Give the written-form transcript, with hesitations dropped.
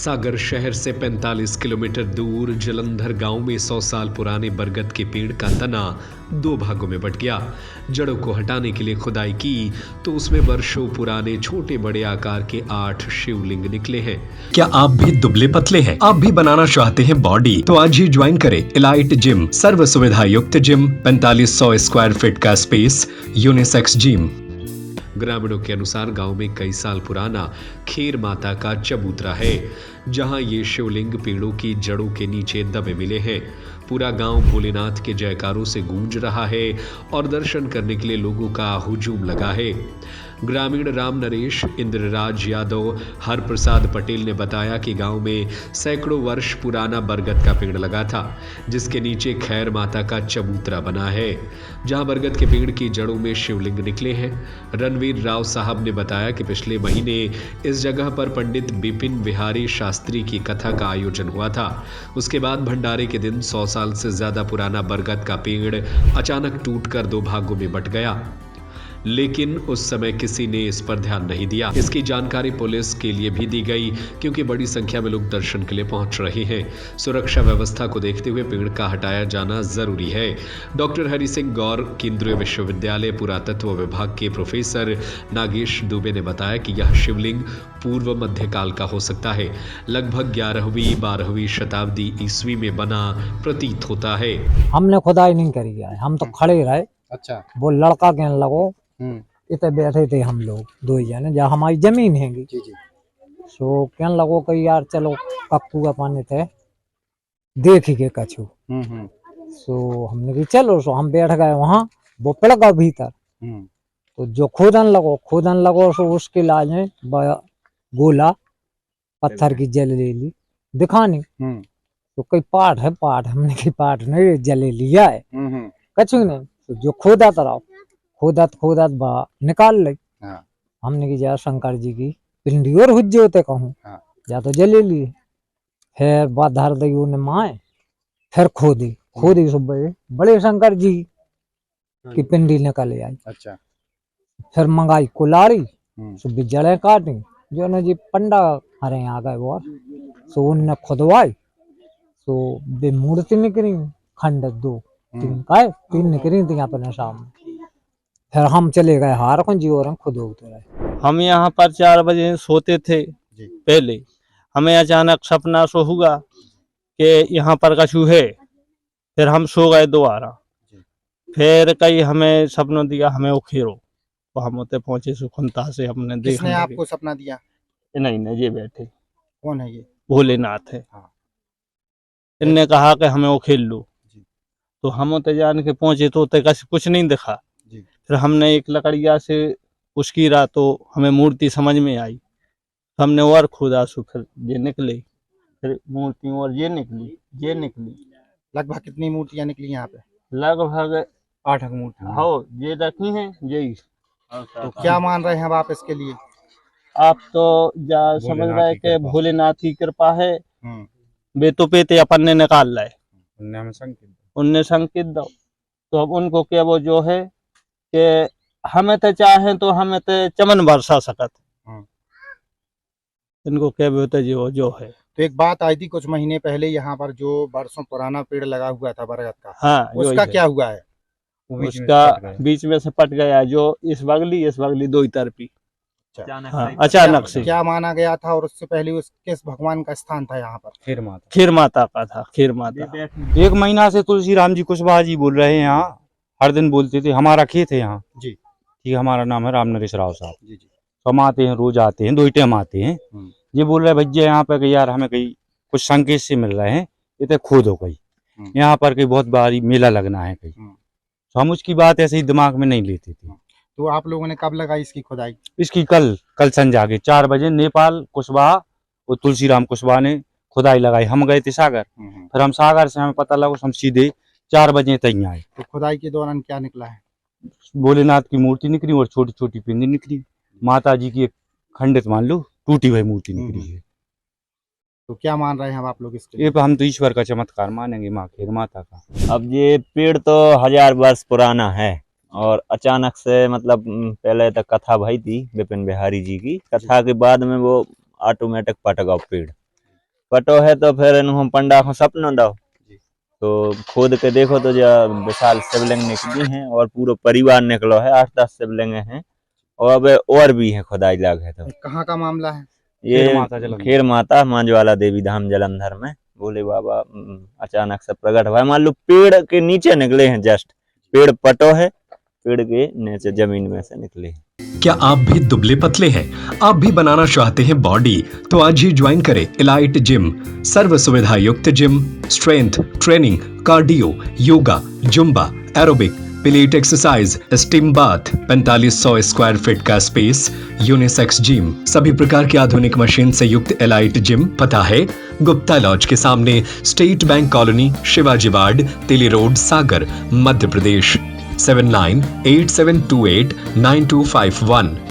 सागर शहर से 45 किलोमीटर दूर जलंधर गांव में 100 साल पुराने बरगद के पेड़ का तना दो भागों में बंट गया। जड़ों को हटाने के लिए खुदाई की तो उसमें वर्षों पुराने छोटे बड़े आकार के 8 शिवलिंग निकले हैं। क्या आप भी दुबले पतले हैं? आप भी बनाना चाहते हैं बॉडी? तो आज ही ज्वाइन करें एलाइट जिम। सर्व सुविधा युक्त जिम, 4500 स्क्वायर फीट का स्पेस, यूनिसेक्स जिम। ग्रामीणों के अनुसार गांव में कई साल पुराना खीर माता का चबूतरा है, जहां ये शिवलिंग पेड़ों की जड़ों के नीचे दबे मिले हैं। पूरा गांव भोलेनाथ के जयकारों से गूंज रहा है और दर्शन करने के लिए लोगों का हुजूम लगा है। ग्रामीण राम नरेश, इंद्रराज यादव, हरप्रसाद पटेल ने बताया कि गांव में सैकड़ों वर्ष पुराना बरगद का पेड़ लगा था, जिसके नीचे खैर माता का चबूतरा बना है, जहां बरगद के पेड़ की जड़ों में शिवलिंग निकले हैं। रणवीर राव साहब ने बताया कि पिछले महीने इस जगह पर पंडित बिपिन बिहारी शास्त्री की कथा का आयोजन हुआ था। उसके बाद भंडारे के दिन 100 साल से ज्यादा पुराना बरगद का पेड़ अचानक टूटकर दो भागों में बंट गया, लेकिन उस समय किसी ने इस पर ध्यान नहीं दिया। इसकी जानकारी पुलिस के लिए भी दी गई, क्योंकि बड़ी संख्या में लोग दर्शन के लिए पहुंच रहे हैं। सुरक्षा व्यवस्था को देखते हुए पेड़ का हटाया जाना जरूरी है। डॉक्टर हरि सिंह गौर केंद्रीय विश्वविद्यालय पुरातत्व विभाग के प्रोफेसर नागेश दुबे ने बताया कि यह शिवलिंग पूर्व मध्यकाल का हो सकता है। लगभग 11वीं 12वीं शताब्दी ईस्वी में बना प्रतीत होता है। हमने खुदाई नहीं करी है, हम तो खड़े रहे। अच्छा। वो लड़का कहने लगो, इतने बैठे थे हम लोग दो ही जने, जहाँ हमारी जमीन है। जी जी। सो कहने लगो कि यार चलो कक्कू का पानी थे देख के कछु। सो हमने कि चलो, सो हम बैठ गए वहाँ। वो पड़ गया भीतर, तो जो खोदन लगो सो उसके लाजे गोला पत्थर की जल ले ली दिखानी। तो कोई पाठ है, हमने की पाठ नहीं जले लिया है कछु नहीं। तो जो खोदा तरफ खोदत बा निकाल ले। हमने की जा शंकर जी की पिंडी और हुज्जे होते कहूँ, या तो जले लिए। फिर बात धर दी ने माए, फिर खोदी सुबह बड़े शंकर जी की पिंडी निकल आई। अच्छा। फिर मंगाई कुलाड़ी, सुबह जड़े काटी, जो न जी पंडा हरे आ गए वो, सो उनने खुदवाई। सो बे मूर्ति निकली खंड 2 तीन निकली थी अपने सामने। फिर हम चले गए हार जी और खुद उतरे। हम यहाँ पर 4 बजे सोते थे पहले। हमें अचानक सपना सो हुआ कि यहाँ पर कछु है। फिर हम सो गए दोबारा। फिर कई हमें सपनों दिया हमें उखेरो, तो हम उतने पहुंचे सुखनता से। हमने देखा। किसने आपको सपना दिया? नहीं ये बैठे। कौन है ये? भोलेनाथ है। हाँ। इनने कहा कि हमें उखेल लो, तो हम उतने जान के पहुंचे तो उतने कुछ नहीं दिखा। फिर हमने एक लकड़िया से उसकीरा तो हमें मूर्ति समझ में आई। हमने और खोदा सो फिर ये निकले, फिर मूर्ति और ये निकली। लगभग कितनी मूर्तियां निकली यहाँ पे? लगभग 8 मूर्तियां। हो ये रखी हैं यही। तो क्या मान रहे हैं अब आप इसके लिए? आप तो जा समझ रहे कि भोलेनाथ की कृपा है। बेतो पेते अपन ने निकाल लाए, उनने संकेत दो। तो अब उनको क्या वो जो है कि हमें तो चाहे तो हमें तो चमन बरसा सकत, इनको क्या बोलते जो है। तो एक बात आई थी कुछ महीने पहले, यहाँ पर जो वर्षों पुराना पेड़ लगा हुआ था बरगद का, हाँ, उसका क्या हुआ है? उसका बीच में से पट गया, जो इस बगली 2 तरफी अचानक से। क्या माना गया था और उससे पहले उस किस भगवान का स्थान था यहाँ पर? खीर माता का था। खीर माता 1 महीना से तुलसीराम जी कुशवाहा जी बोल रहे हैं। यहाँ हर दिन बोलते थे। हमारा खेत है यहाँ जी। ठीक, हमारा नाम है राम नरेश राव साहब जी। तो हम आते हैं, रोज आते हैं, 2 टाइम आते हैं। ये बोल रहे भैया यहाँ पे यार हमें कहीं कुछ संकेत से मिल रहे हैं, इतने खोदो कहीं यहाँ पर कहीं बहुत भारी मेला लगना है कहीं। तो हम उसकी बात ऐसे ही दिमाग में नहीं लेते थे। तो आप लोगों ने कब लगाई इसकी खुदाई? इसकी कल संजा के 4 बजे नेपाल कुशवाहा और तुलसीराम कुशवाहा ने खुदाई लगाई। हम गए थे सागर, फिर हम सागर से हमें पता लगा, हम सीधे 4 बजे तक आए। तो खुदाई के दौरान क्या निकला है? भोलेनाथ की मूर्ति निकली और छोटी छोटी पिंडी निकली। माता जी की एक खंडित मान लो टूटी हुई मूर्ति निकली है। तो क्या मान रहे हैं आप लोग इसके? ये हम तो ईश्वर का चमत्कार मानेंगे, माँ खीर माता का। अब ये पेड़ तो 1000 वर्ष पुराना है और अचानक से मतलब पहले तक कथा भई थी बिपिन बिहारी जी की कथा के बाद में वो ऑटोमेटिक पट गया पेड़। पटो है तो फिर इन्हों पंडा को सपना दो, तो खोद के देखो तो जो विशाल शिवलिंग निकली हैं और पूरा परिवार निकलो है, 8-10 शिवलिंग हैं और अब और भी है खुदाई लाग है। तो कहाँ का मामला है? ये खेर माता मांझवाला देवी धाम जलंधर में भोले बाबा अचानक से प्रकट हुआ। मान लो पेड़ के नीचे निकले हैं, जस्ट पेड़ पटो है, पेड़ के नीचे जमीन में से निकले हैं। क्या आप भी दुबले पतले हैं? आप भी बनाना चाहते हैं बॉडी? तो आज ही ज्वाइन करें एलाइट जिम। सर्व सुविधा युक्त gym, strength training, cardio, yoga, Zumba, aerobic, pellet exercise, steam bath, 4500 square feet का स्पेस, यूनिसेक्स जिम, सभी प्रकार की आधुनिक मशीन से युक्त एलाइट जिम। पता है गुप्ता लॉज के सामने, state bank colony, Shivaji ward, तिली रोड, सागर, मध्य प्रदेश। 7987289251